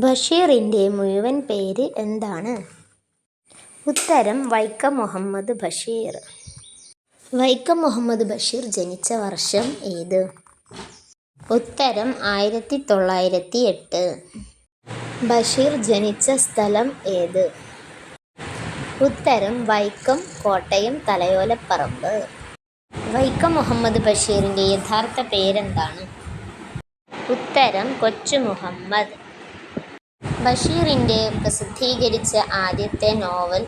ബഷീറിൻ്റെ മുഴുവൻ പേര് എന്താണ്? ഉത്തരം വൈക്കം മുഹമ്മദ് ബഷീർ. വൈക്കം മുഹമ്മദ് ബഷീർ ജനിച്ച വർഷം ഏത്? ഉത്തരം 1908. ബഷീർ ജനിച്ച സ്ഥലം ഏത്? ഉത്തരം വൈക്കം, കോട്ടയം തലയോലപ്പറമ്പ്. വൈക്കം മുഹമ്മദ് ബഷീറിൻ്റെ യഥാർത്ഥ പേരെന്താണ്? ഉത്തരം കൊച്ചു മുഹമ്മദ്. ബഷീറിൻ്റെ പ്രസിദ്ധീകരിച്ച ആദ്യത്തെ നോവൽ?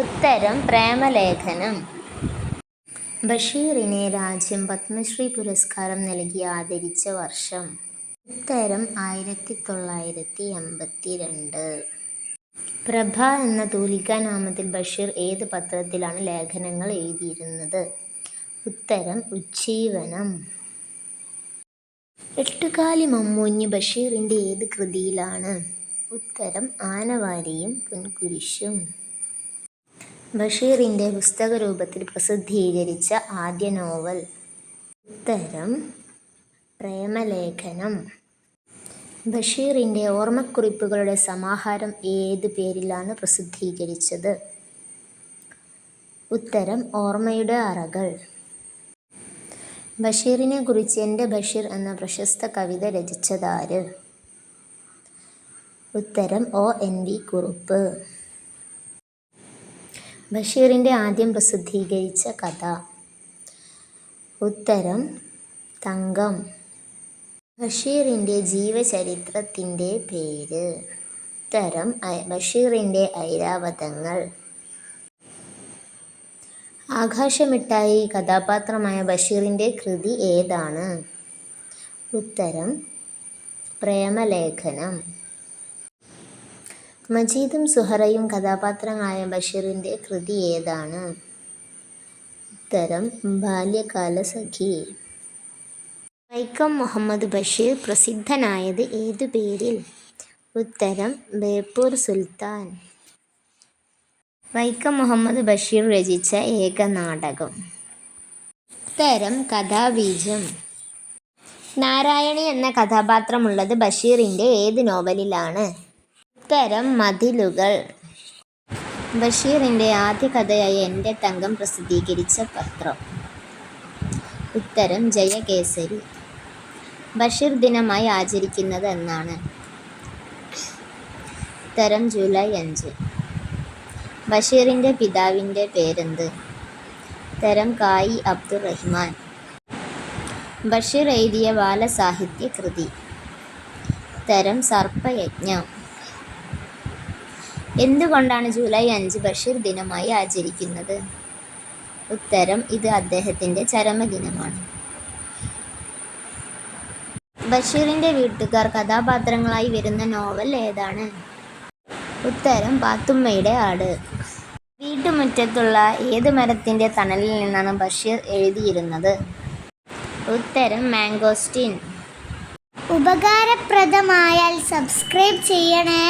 ഉത്തരം പ്രേമലേഖനം. ബഷീറിനെ രാജ്യം പത്മശ്രീ പുരസ്കാരം നൽകി ആദരിച്ച വർഷം? ഉത്തരം 1982. പ്രഭ എന്ന തൂലികാനാമത്തിൽ ബഷീർ ഏത് പത്രത്തിലാണ് ലേഖനങ്ങൾ എഴുതിയിരുന്നത്? ഉത്തരം ഉജ്ജീവനം. എട്ടുകാലി മമ്മൂഞ്ഞ് ബഷീറിൻ്റെ ഏത് കൃതിയിലാണ്? ഉത്തരം ആനവാരിയും പൊൻകുരിശും. ബഷീറിൻ്റെ പുസ്തകരൂപത്തിൽ പ്രസിദ്ധീകരിച്ച ആദ്യ നോവൽ? ഉത്തരം പ്രേമലേഖനം. ബഷീറിൻ്റെ ഓർമ്മക്കുറിപ്പുകളുടെ സമാഹാരം ഏത് പേരിലാണ് പ്രസിദ്ധീകരിച്ചത്? ഉത്തരം ഓർമ്മയുടെ അറകൾ. ബഷീറിനെ കുറിച്ച് എൻ്റെ ബഷീർ എന്ന പ്രശസ്ത കവിത രചിച്ചതാര്? ഉത്തരം ONV കുറുപ്പ്. ബഷീറിൻ്റെ ആദ്യം പ്രസിദ്ധീകരിച്ച കഥ? ഉത്തരം തങ്കം. ബഷീറിൻ്റെ ജീവചരിത്രത്തിൻ്റെ പേര്? ഉത്തരം ബഷീറിൻ്റെ ഐരാവതങ്ങൾ. ആകാശമിഠായി കഥാപാത്രമായ ബഷീറിൻ്റെ കൃതി ഏതാണ്? ഉത്തരം പ്രേമലേഖനം. മജീദും സുഹറയും കഥാപാത്രങ്ങളായ ബഷീറിൻ്റെ കൃതി ഏതാണ്? ഉത്തരം ബാല്യകാലസഖി. വൈക്കം മുഹമ്മദ് ബഷീർ പ്രസിദ്ധനായത് ഏതു പേരിൽ? ഉത്തരം ബേപ്പൂർ സുൽത്താൻ. വൈക്കം മുഹമ്മദ് ബഷീർ രചിച്ച ഏക നാടകം? ഉത്തരം കഥാബീജം. നാരായണി എന്ന കഥാപാത്രമുള്ളത് ബഷീറിൻ്റെ ഏത് നോവലിലാണ്? ഉത്തരം മതിലുകൾ. ബഷീറിൻ്റെ ആദ്യ കഥയായ എൻ്റെ തങ്കം പ്രസിദ്ധീകരിച്ച പത്രം? ഉത്തരം ജയകേസരി. ബഷീർ ദിനമായി ആചരിക്കുന്നത് എന്നാണ്? ഉത്തരം ജൂലൈ 5. ബഷീറിൻ്റെ പിതാവിൻ്റെ പേരെന്ത്? ഉത്തരം കായി അബ്ദുറഹിമാൻ. ബഷീർ എഴുതിയ ബാലസാഹിത്യ കൃതി? ഉത്തരം സർപ്പയജ്ഞം. എന്തുകൊണ്ടാണ് ജൂലൈ 5 ബഷീർ ദിനമായി ആചരിക്കുന്നത്? ഉത്തരം ഇത് അദ്ദേഹത്തിൻ്റെ ചരമദിനമാണ്. ബഷീറിൻ്റെ വീട്ടുകാർ കഥാപാത്രങ്ങളായി വരുന്ന നോവൽ ഏതാണ്? ഉത്തരം പാത്തുമ്മയുടെ ആട്. വീട്ടുമുറ്റത്തുള്ള ഏത് മരത്തിൻ്റെ തണലിൽ നിന്നാണ് ബഷീർ എഴുതിയിരുന്നത്? ഉത്തരം മാംഗോസ്റ്റീൻ. ഉപകാരപ്രദമായാൽ സബ്സ്ക്രൈബ് ചെയ്യണേ.